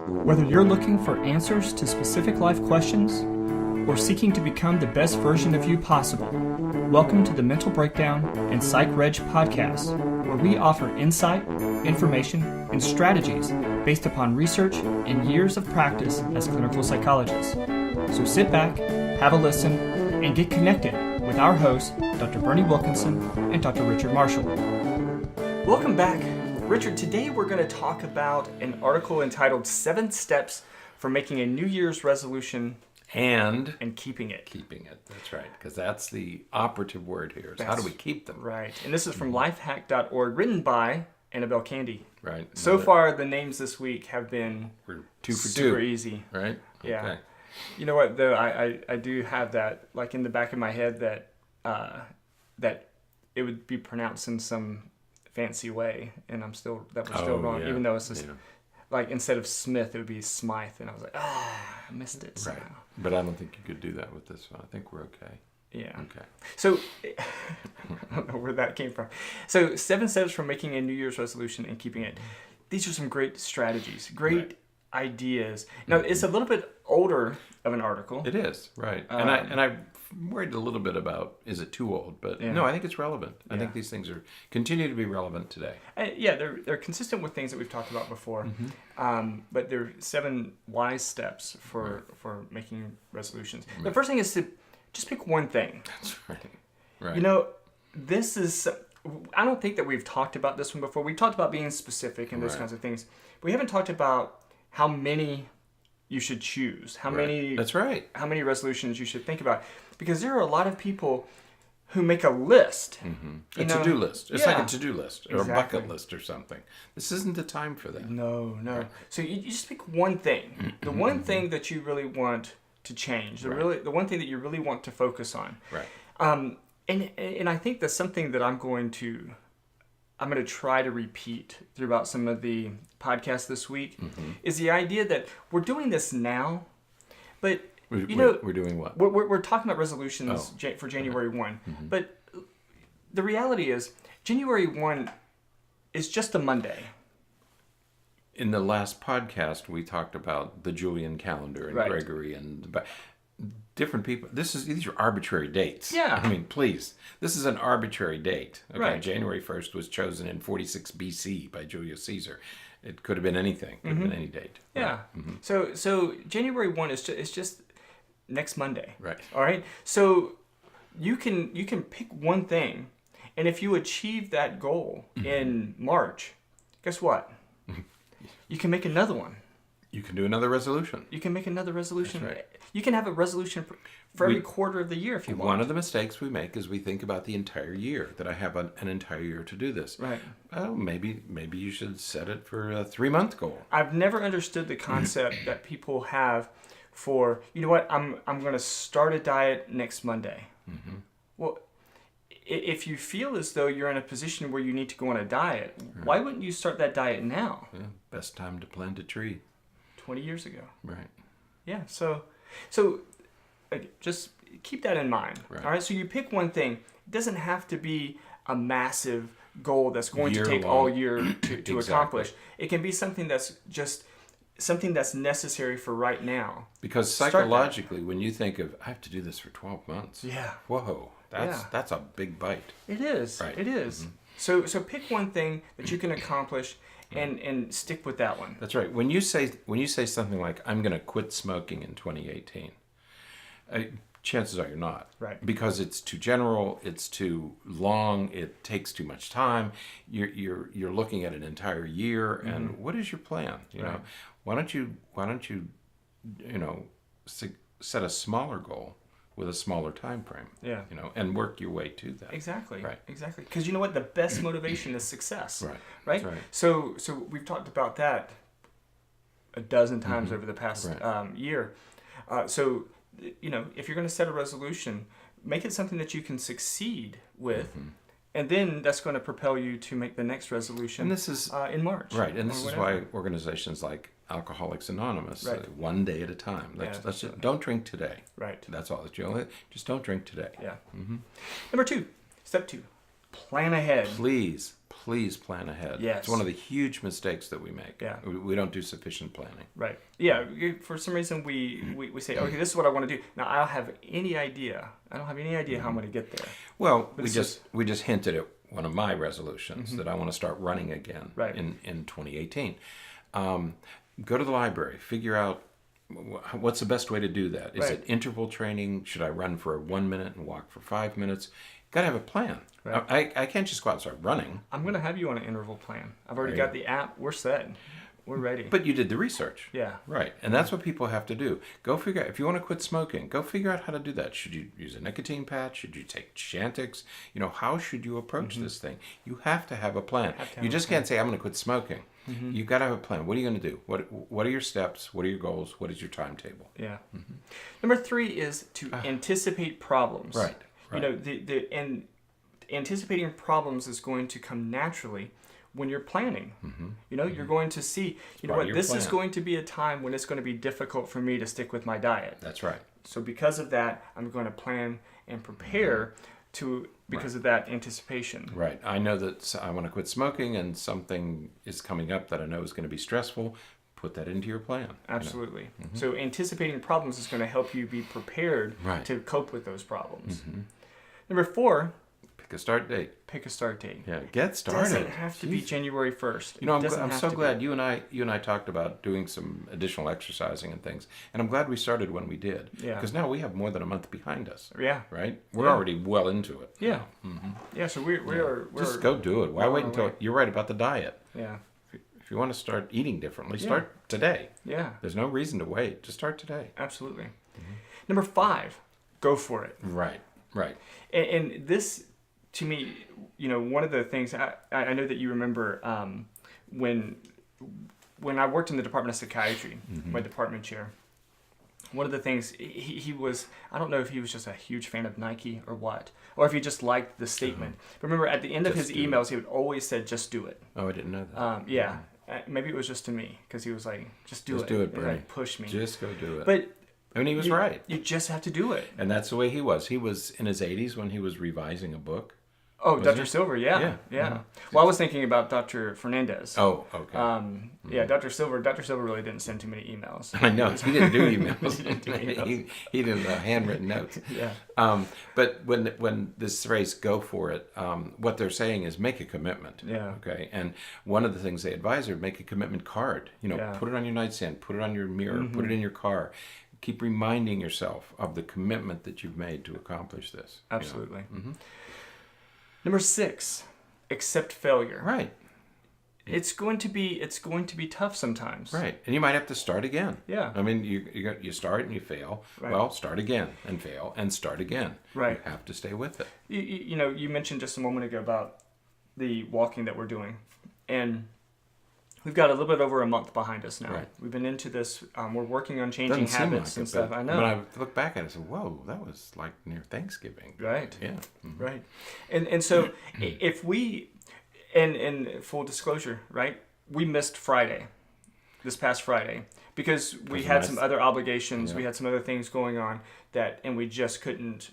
Whether you're looking for answers to specific life questions or seeking to become the best version of you possible, welcome to the Mental Breakdown and Psychreg podcast, where we offer insight, information, and strategies based upon research and years of practice as clinical psychologists. So sit back, have a listen, and get connected with our hosts, Dr. Berney Wilkinson and Dr. Richard Marshall. Welcome back. Richard, today we're going to talk about an article entitled 7 Steps for Making a New Year's Resolution and Keeping It. Keeping it, that's right, because that's the operative word here. Is how do we keep them? Right, and this is from lifehack.org, written by Annabelle Candy. Right. So far, the names this week have been We're 2 for 2. Super easy. Right? Yeah. Okay. You know what, though, I do have that, like, in the back of my head that that it would be pronounced in some fancy way, and we're still wrong, yeah. even though it's just, like, instead of Smith, it would be Smythe, and I was like, I missed it somehow. Right. But I don't think you could do that with this one. I think we're okay. Yeah. Okay. So, I don't know where that came from. So, 7 steps for making a New Year's resolution and keeping it. These are some great strategies, great ideas. Now, it's a little bit older of an article. It is, right. And I worried a little bit about, is it too old? But no, I think it's relevant. I think these things continue to be relevant today. They're consistent with things that we've talked about before. But they're 7 wise steps for making resolutions. The first thing is to just pick one thing. That's right. Right. You know, this is, I don't think that we've talked about this one before. We've talked about being specific and those kinds of things. But we haven't talked about how many you should choose, how many resolutions you should think about. Because there are a lot of people who make a list. A to-do list. It's like a to-do list or a bucket list or something. This isn't the time for that. No. Right. So you just pick one thing. The one thing that you really want to change. The one thing that you really want to focus on. Right. And I think that's something that I'm going to try to repeat throughout some of the podcasts this week, is the idea that we're doing this now, but we're doing what? We're talking about resolutions for January 1, but the reality is January 1 is just a Monday. In the last podcast, we talked about the Julian calendar and Gregory and different people. These are arbitrary dates. Yeah. I mean, please. This is an arbitrary date. Okay. Right. January 1st was chosen in 46 BC by Julius Caesar. It could have been anything. Could have been any date. Yeah. Right. So January 1 is just next Monday. Right. All right. So you can pick one thing, and if you achieve that goal in March, guess what? You can make another one. You can do another resolution. You can make another resolution. That's right. You can have a resolution for every quarter of the year if you want. One of the mistakes we make is we think about the entire year, that I have an entire year to do this. Right. Well, maybe you should set it for a 3-month goal. I've never understood the concept that people have for, you know what, I'm going to start a diet next Monday. Well, if you feel as though you're in a position where you need to go on a diet, why wouldn't you start that diet now? Yeah, best time to plant a tree. 20 years ago. Right. Yeah, so just keep that in mind. Right. All right, so you pick one thing. It doesn't have to be a massive goal that's going to take all year to accomplish. It can be something that's just something that's necessary for right now. Because psychologically, when you think of, I have to do this for 12 months. Yeah. Whoa, that's a big bite. It is. Right. It is. So pick one thing that you can accomplish and stick with that one. That's right. When you say something like, I'm going to quit smoking in 2018, chances are you're not. Right. Because it's too general, it's too long, it takes too much time. You're looking at an entire year, and what is your plan? You know, why don't you set a smaller goal with a smaller time frame. Yeah. You know, and work your way to that. Exactly. Right. Exactly. Because you know what? The best motivation is success. Right. Right? That's right. So we've talked about that a dozen times over the past year. So, you know, if you're going to set a resolution, make it something that you can succeed with. And then that's going to propel you to make the next resolution. And this is in March. Right. And this is why organizations like Alcoholics Anonymous, one day at a time. Let's just, don't drink today. Right. That's all. Just don't drink today. Yeah. Number 2, step 2, plan ahead. Please plan ahead. Yes. It's one of the huge mistakes that we make. Yeah. We don't do sufficient planning. Right. Yeah. For some reason, we say, okay, this is what I want to do. Now, I don't have any idea. How I'm going to get there. Well, we just hinted at one of my resolutions that I want to start running again in 2018. Go to the library. Figure out what's the best way to do that. Is it interval training? Should I run for 1 minute and walk for 5 minutes? Got to have a plan. Right. I can't just go out and start running. I'm going to have you on an interval plan. I've already got the app. We're set. We're ready. But you did the research. Yeah. Right. And that's what people have to do. Go figure out, if you want to quit smoking, go figure out how to do that. Should you use a nicotine patch? Should you take Chantix? How should you approach this thing? You have to have a plan. You just can't say, I'm going to quit smoking. You've got to have a plan. What are you going to do? What are your steps? What are your goals? What is your timetable? Yeah. Number 3 is to anticipate problems. Right. And anticipating problems is going to come naturally when you're planning. You're going to see, this is going to be a time when it's going to be difficult for me to stick with my diet. That's right. So because of that, I'm going to plan and prepare because of that anticipation. Right. I know that I want to quit smoking and something is coming up that I know is going to be stressful. Put that into your plan. Absolutely. So anticipating problems is going to help you be prepared to cope with those problems. Number 4, pick a start date. Yeah, get started. It doesn't have to be January 1st. I'm so glad you and I talked about doing some additional exercising and things, and I'm glad we started when we did. Yeah. Because now we have more than a month behind us. Yeah. Right. We're already well into it. Yeah. Yeah. So we're just go do it. Why wait until you're right about the diet? Yeah. If you want to start eating differently, start today. Yeah. There's no reason to wait. Just start today. Absolutely. Number 5, go for it. Right. And this, to me, one of the things I know that you remember when I worked in the Department of Psychiatry, my department chair. One of the things he was, I don't know if he was just a huge fan of Nike or what, or if he just liked the statement. But remember, at the end of his emails, he would always say, "Just do it." Oh, I didn't know that. Yeah. Maybe it was just to me because he was like, "Just do it." Just do it, Berney. Like, push me. Just go do it. But he was right. You just have to do it. And that's the way he was. He was in his 80s when he was revising a book. Oh, Dr. Silver, yeah. Well, I was thinking about Dr. Fernandez. Oh, okay. Yeah, Dr. Silver really didn't send too many emails. I know. He didn't do emails. he did handwritten notes. Yeah. But when this phrase, go for it, what they're saying is make a commitment. Yeah. Okay. And one of the things they advise are make a commitment card. Put it on your nightstand, put it on your mirror, put it in your car. Keep reminding yourself of the commitment that you've made to accomplish this. Absolutely. Number 6, accept failure. Right. It's going to be tough sometimes. Right. And you might have to start again. Yeah. I mean, you start and you fail. Right. Well, start again and fail and start again. Right. You have to stay with it. You mentioned just a moment ago about the walking that we're doing, and we've got a little bit over a month behind us now. Right. We've been into this. We're working on changing habits and stuff. I know. When I look back at it, I said, "Whoa, that was like near Thanksgiving." Right. Yeah. Right. And so if we, and full disclosure, right? We missed Friday, this past Friday, because we had some other obligations. Yeah. We had some other things going on and we just couldn't.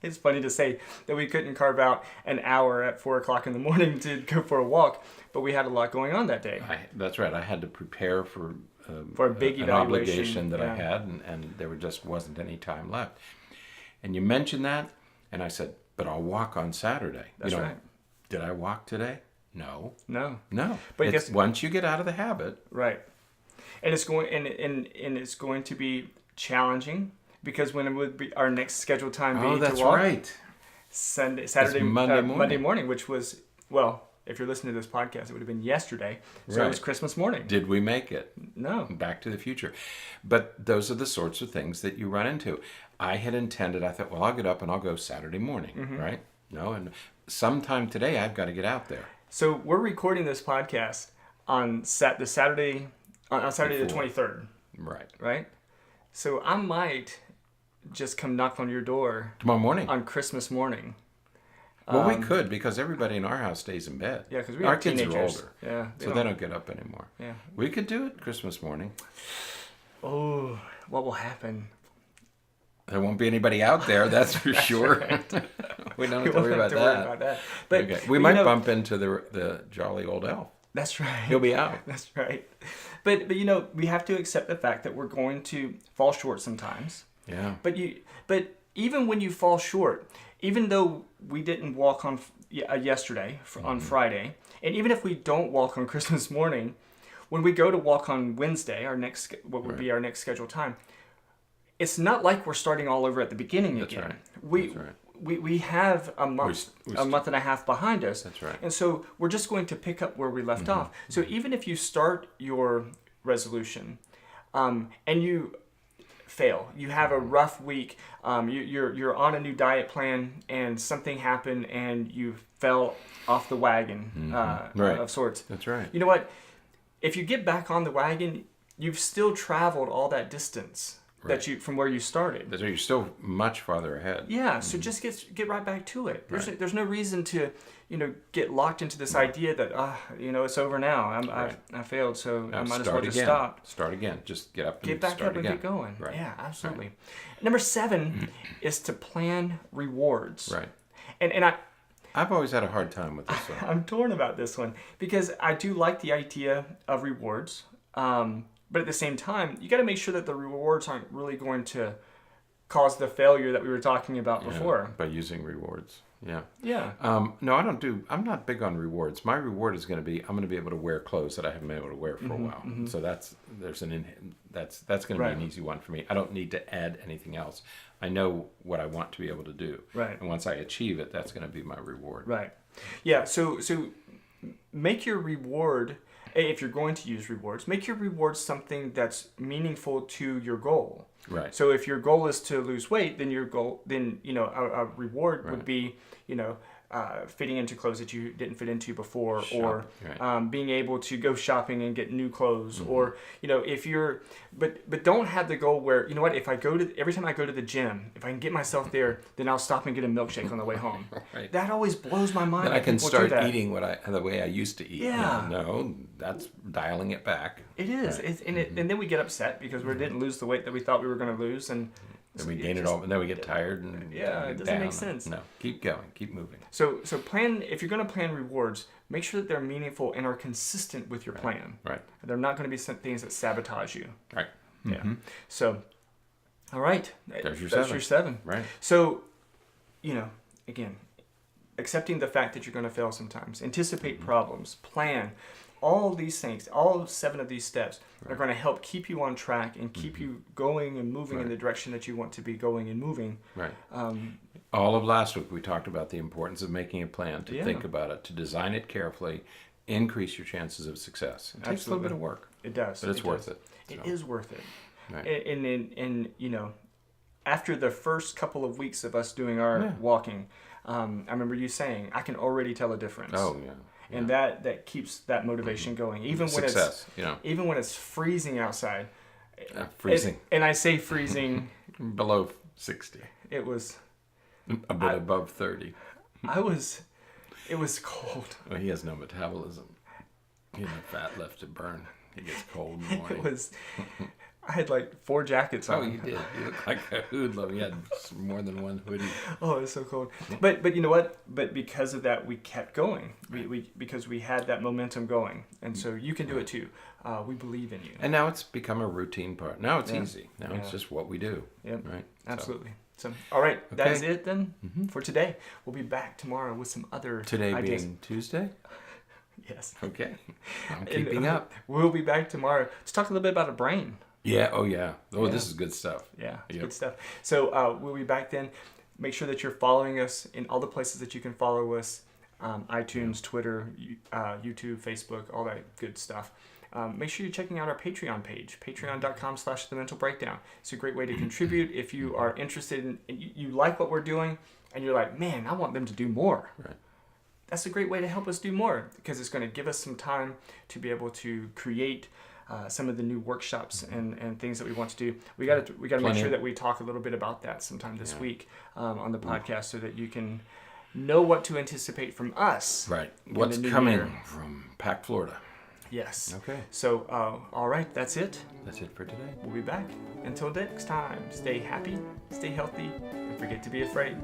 It's funny to say that we couldn't carve out an hour at 4:00 in the morning to go for a walk, but we had a lot going on that day. That's right. I had to prepare for a big an obligation that I had, and there just wasn't any time left. And you mentioned that, and I said, "But I'll walk on Saturday." That's right. Did I walk today? No. But once you get out of the habit, right? And it's going and it's going to be challenging. Because when it would be our next scheduled time to walk. Saturday, Monday morning, which was, well, if you're listening to this podcast, it would have been yesterday. So It was Christmas morning. Did we make it? No. Back to the Future. But those are the sorts of things that you run into. I thought, well, I'll get up and I'll go Saturday morning, right? No, and sometime today I've got to get out there. So we're recording this podcast on Saturday the 23rd. Right. Right? So I might just come knock on your door tomorrow morning on Christmas morning. Well, we could, because everybody in our house stays in bed. Yeah, because our kids are older. Yeah, they don't get up anymore. Yeah, we could do it Christmas morning. Oh, what will happen? There won't be anybody out there, that's for sure. We don't have to worry about that. But okay. We might bump into the jolly old elf. That's right. He'll be out. That's right. But we have to accept the fact that we're going to fall short sometimes. Yeah. But even when you fall short, even though we didn't walk on yesterday on Friday, and even if we don't walk on Christmas morning, when we go to walk on Wednesday, what would be our next scheduled time, it's not like we're starting all over at the beginning again. We have a month and a half behind us. That's right. And so we're just going to pick up where we left off. So even if you start your resolution and you fail, you have a rough week, you're on a new diet plan and something happened and you fell off the wagon of sorts. That's right. You know what? If you get back on the wagon, you've still traveled all that distance. Right. From where you started. So you're still much farther ahead. Yeah, so just get right back to it. There's no reason to, get locked into this idea that it's over now. I failed, so now I might as well just stop. Start again. Just get up and get back start up again. And get going. Right. Yeah, absolutely. Right. Number 7 is to plan rewards. Right. And I've always had a hard time with this one. I'm torn about this one because I do like the idea of rewards. But at the same time, you got to make sure that the rewards aren't really going to cause the failure that we were talking about before. By using rewards. Yeah. Yeah. No, I'm not big on rewards. My reward is going to be, I'm going to be able to wear clothes that I haven't been able to wear for a while. Mm-hmm. So that's going to be an easy one for me. I don't need to add anything else. I know what I want to be able to do. Right. And once I achieve it, that's going to be my reward. Right. Yeah. So make your reward, if you're going to use rewards, make your rewards something that's meaningful to your goal. Right. So if your goal is to lose weight, then a reward would be, fitting into clothes that you didn't fit into before, or being able to go shopping and get new clothes, or if you're, but don't have the goal where if every time I go to the gym, if I can get myself there, then I'll stop and get a milkshake on the way home. Right. That always blows my mind. Then I can start eating the way I used to eat. Yeah. No, that's dialing it back. It is, right. And then we get upset because we didn't lose the weight that we thought we were going to lose, and then we gain it all, and then we get tired. And it doesn't make sense. No, keep going, keep moving. So plan. If you're going to plan rewards, make sure that they're meaningful and are consistent with your plan. Right. They're not going to be things that sabotage you. Right. Yeah. So, all right. That's your 7. Right. So, again, accepting the fact that you're going to fail sometimes, anticipate problems, plan. All these things, all 7 of these steps are going to help keep you on track and keep you going and moving in the direction that you want to be going and moving. Right. All of last week we talked about the importance of making a plan, to think about it, to design it carefully, increase your chances of success. It takes a little bit of work. It does. But it's worth it. It is worth it. Right. And after the first couple of weeks of us doing our walking, I remember you saying, I can already tell a difference. Oh, yeah. And that keeps that motivation going, even when it's freezing outside. Freezing. And I say freezing. Below 60. It was a bit above 30. It was cold. Well, he has no metabolism. He has no fat left to burn. He gets cold in the morning. I had like 4 jackets on. Oh, you did. You look like a hoodlum. You had more than one hoodie. Oh, it was so cold. But you know what? But because of that, we kept going. Because we had that momentum going. And so you can do it too. We believe in you. And now it's become a routine part. Now it's easy. Now it's just what we do. Yep. Right. Absolutely. So, all right. Okay. That is it then for today. We'll be back tomorrow with some other ideas. Being Tuesday? Yes. Okay. I'm keeping up. We'll be back tomorrow. Let's talk a little bit about a brain. Yeah. Oh, yeah. Oh, this is good stuff. Yeah. It's good stuff. So we'll be back then. Make sure that you're following us in all the places that you can follow us. iTunes, Twitter, YouTube, Facebook, all that good stuff. Make sure you're checking out our Patreon page, patreon.com/thementalbreakdown. It's a great way to contribute if you are interested in, you like what we're doing, and you're like, man, I want them to do more. Right. That's a great way to help us do more, because it's going to give us some time to be able to create some of the new workshops and things that we want to do. We got to make sure that we talk a little bit about that sometime this week on the podcast, so that you can know what to anticipate from us. Right. What's coming from Pack, Florida. Yes. Okay. So, all right, that's it. That's it for today. We'll be back. Until next time, stay happy, stay healthy, and forget to be afraid.